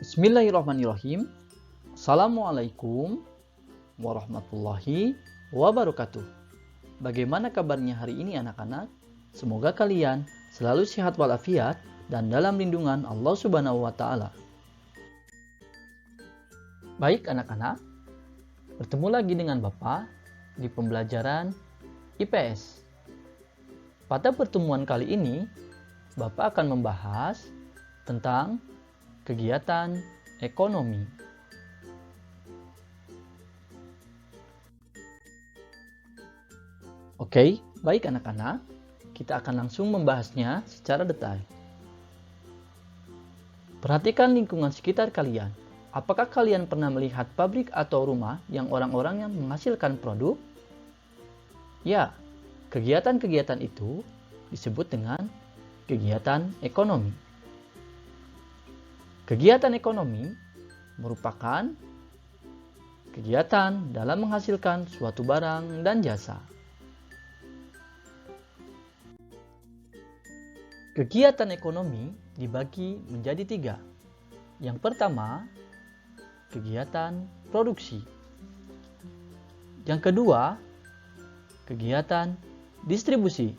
Bismillahirrahmanirrahim. Assalamualaikum warahmatullahi wabarakatuh. Bagaimana kabarnya hari ini anak-anak? Semoga kalian selalu sehat walafiat dan dalam lindungan Allah Subhanahu wa Ta'ala. Baik anak-anak, bertemu lagi dengan Bapak di pembelajaran IPS. Pada pertemuan kali ini, Bapak akan membahas tentang kegiatan ekonomi. Oke, baik anak-anak, kita akan langsung membahasnya secara detail. Perhatikan lingkungan sekitar kalian. Apakah kalian pernah melihat pabrik atau rumah yang orang-orang yang menghasilkan produk? Ya, kegiatan-kegiatan itu disebut dengan kegiatan ekonomi. Kegiatan ekonomi merupakan kegiatan dalam menghasilkan suatu barang dan jasa. Kegiatan ekonomi dibagi menjadi 3. Yang pertama, kegiatan produksi. Yang kedua, kegiatan distribusi.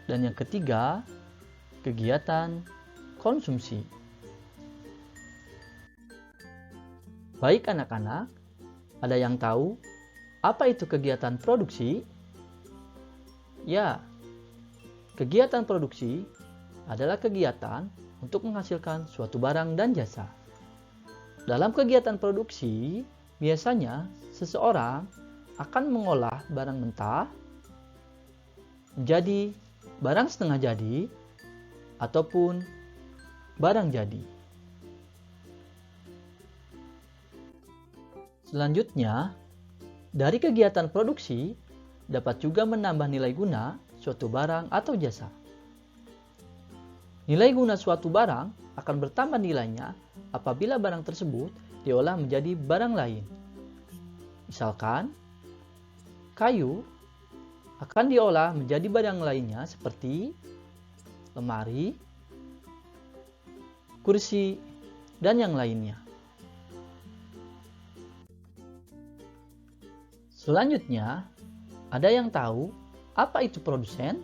Dan yang ketiga, kegiatan konsumsi. Baik anak-anak, ada yang tahu apa itu kegiatan produksi? Ya, kegiatan produksi adalah kegiatan untuk menghasilkan suatu barang dan jasa. Dalam kegiatan produksi, biasanya seseorang akan mengolah barang mentah menjadi barang setengah jadi ataupun barang jadi. Selanjutnya, dari kegiatan produksi dapat juga menambah nilai guna suatu barang atau jasa. Nilai guna suatu barang akan bertambah nilainya apabila barang tersebut diolah menjadi barang lain. Misalkan, kayu akan diolah menjadi barang lainnya seperti lemari, kursi, dan yang lainnya. Selanjutnya, ada yang tahu apa itu produsen?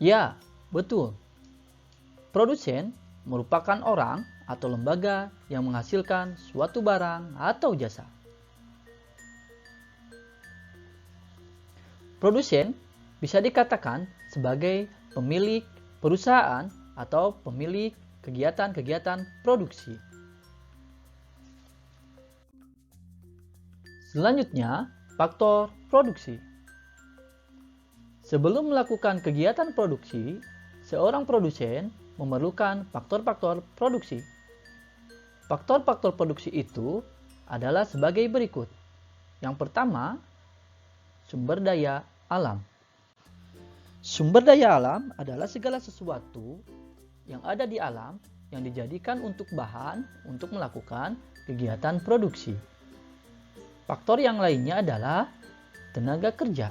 Ya, betul. Produsen merupakan orang atau lembaga yang menghasilkan suatu barang atau jasa. Produsen bisa dikatakan sebagai pemilik perusahaan atau pemilik kegiatan-kegiatan produksi. Selanjutnya, faktor produksi. Sebelum melakukan kegiatan produksi, seorang produsen memerlukan faktor-faktor produksi. Faktor-faktor produksi itu adalah sebagai berikut. Yang pertama, sumber daya alam. Sumber daya alam adalah segala sesuatu yang ada di alam yang dijadikan untuk bahan untuk melakukan kegiatan produksi. Faktor yang lainnya adalah tenaga kerja.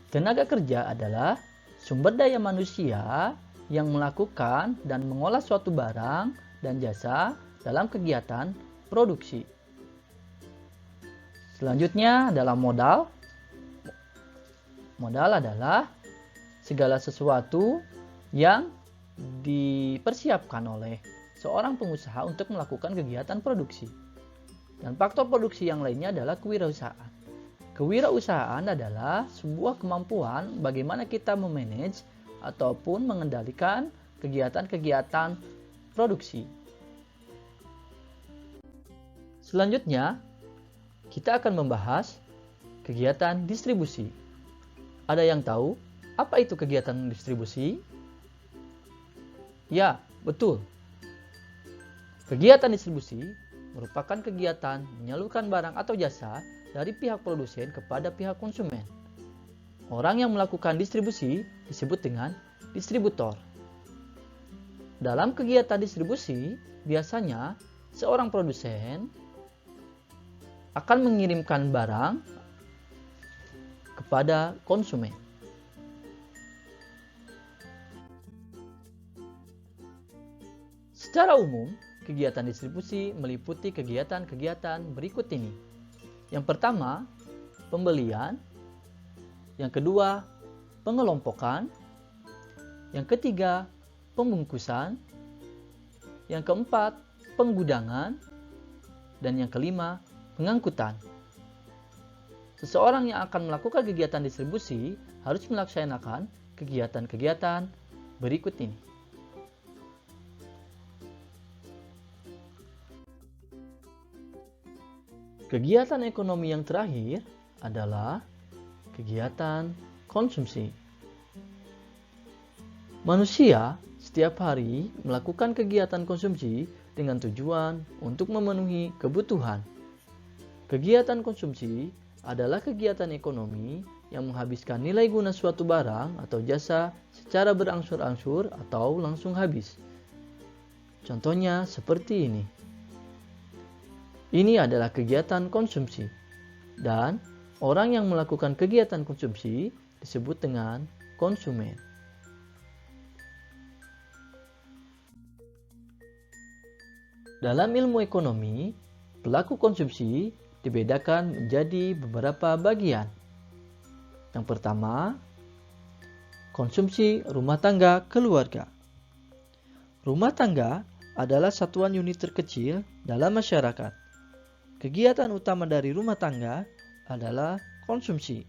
Tenaga kerja adalah sumber daya manusia yang melakukan dan mengolah suatu barang dan jasa dalam kegiatan produksi. Selanjutnya adalah modal. Modal adalah segala sesuatu yang dipersiapkan oleh seorang pengusaha untuk melakukan kegiatan produksi. Dan faktor produksi yang lainnya adalah kewirausahaan. Kewirausahaan adalah sebuah kemampuan bagaimana kita memanage ataupun mengendalikan kegiatan-kegiatan produksi. Selanjutnya, kita akan membahas kegiatan distribusi. Ada yang tahu apa itu kegiatan distribusi? Ya, betul. Kegiatan distribusi merupakan kegiatan menyalurkan barang atau jasa dari pihak produsen kepada pihak konsumen. Orang yang melakukan distribusi disebut dengan distributor. Dalam kegiatan distribusi, biasanya seorang produsen akan mengirimkan barang kepada konsumen. Secara umum, kegiatan distribusi meliputi kegiatan-kegiatan berikut ini. Yang pertama, pembelian. Yang kedua, pengelompokan. Yang ketiga, pembungkusan. Yang keempat, penggudangan. Dan yang kelima, pengangkutan. Seseorang yang akan melakukan kegiatan distribusi harus melaksanakan kegiatan-kegiatan berikut ini. Kegiatan ekonomi yang terakhir adalah kegiatan konsumsi. Manusia setiap hari melakukan kegiatan konsumsi dengan tujuan untuk memenuhi kebutuhan. Kegiatan konsumsi adalah kegiatan ekonomi yang menghabiskan nilai guna suatu barang atau jasa secara berangsur-angsur atau langsung habis. Contohnya seperti ini. Ini adalah kegiatan konsumsi, dan orang yang melakukan kegiatan konsumsi disebut dengan konsumen. Dalam ilmu ekonomi, pelaku konsumsi dibedakan menjadi beberapa bagian. Yang pertama, konsumsi rumah tangga keluarga. Rumah tangga adalah satuan unit terkecil dalam masyarakat. Kegiatan utama dari rumah tangga adalah konsumsi.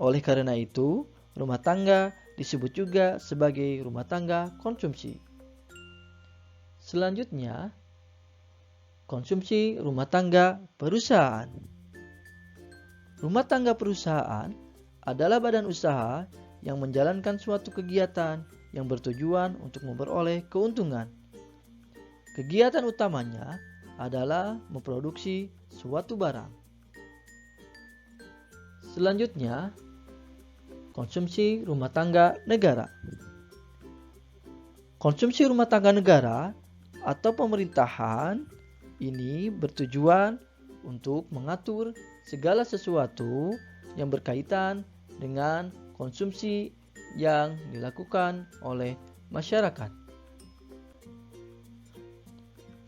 Oleh karena itu, rumah tangga disebut juga sebagai rumah tangga konsumsi. Selanjutnya, konsumsi rumah tangga perusahaan. Rumah tangga perusahaan adalah badan usaha yang menjalankan suatu kegiatan yang bertujuan untuk memperoleh keuntungan. Kegiatan utamanya adalah memproduksi suatu barang. Selanjutnya, konsumsi rumah tangga negara. Konsumsi rumah tangga negara atau pemerintahan ini bertujuan untuk mengatur segala sesuatu yang berkaitan dengan konsumsi yang dilakukan oleh masyarakat.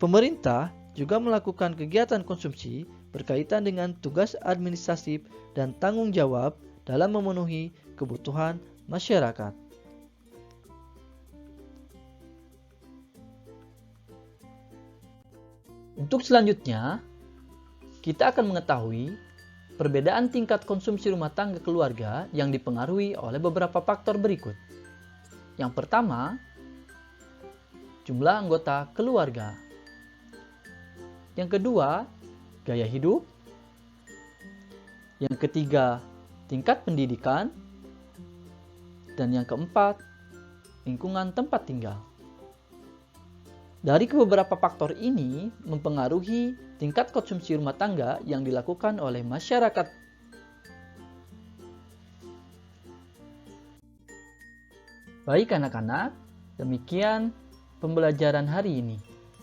Pemerintah juga melakukan kegiatan konsumsi berkaitan dengan tugas administratif dan tanggung jawab dalam memenuhi kebutuhan masyarakat. Untuk selanjutnya, kita akan mengetahui perbedaan tingkat konsumsi rumah tangga keluarga yang dipengaruhi oleh beberapa faktor berikut. Yang pertama, jumlah anggota keluarga. Yang kedua, gaya hidup. Yang ketiga, tingkat pendidikan. Dan yang keempat, lingkungan tempat tinggal. Dari beberapa faktor ini mempengaruhi tingkat konsumsi rumah tangga yang dilakukan oleh masyarakat. Baik anak-anak, demikian pembelajaran hari ini.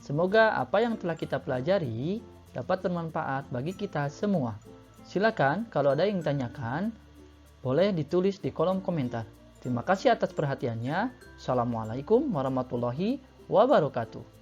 Semoga apa yang telah kita pelajari dapat bermanfaat bagi kita semua. Silakan kalau ada yang ditanyakan, boleh ditulis di kolom komentar. Terima kasih atas perhatiannya. Assalamualaikum warahmatullahi wabarakatuh.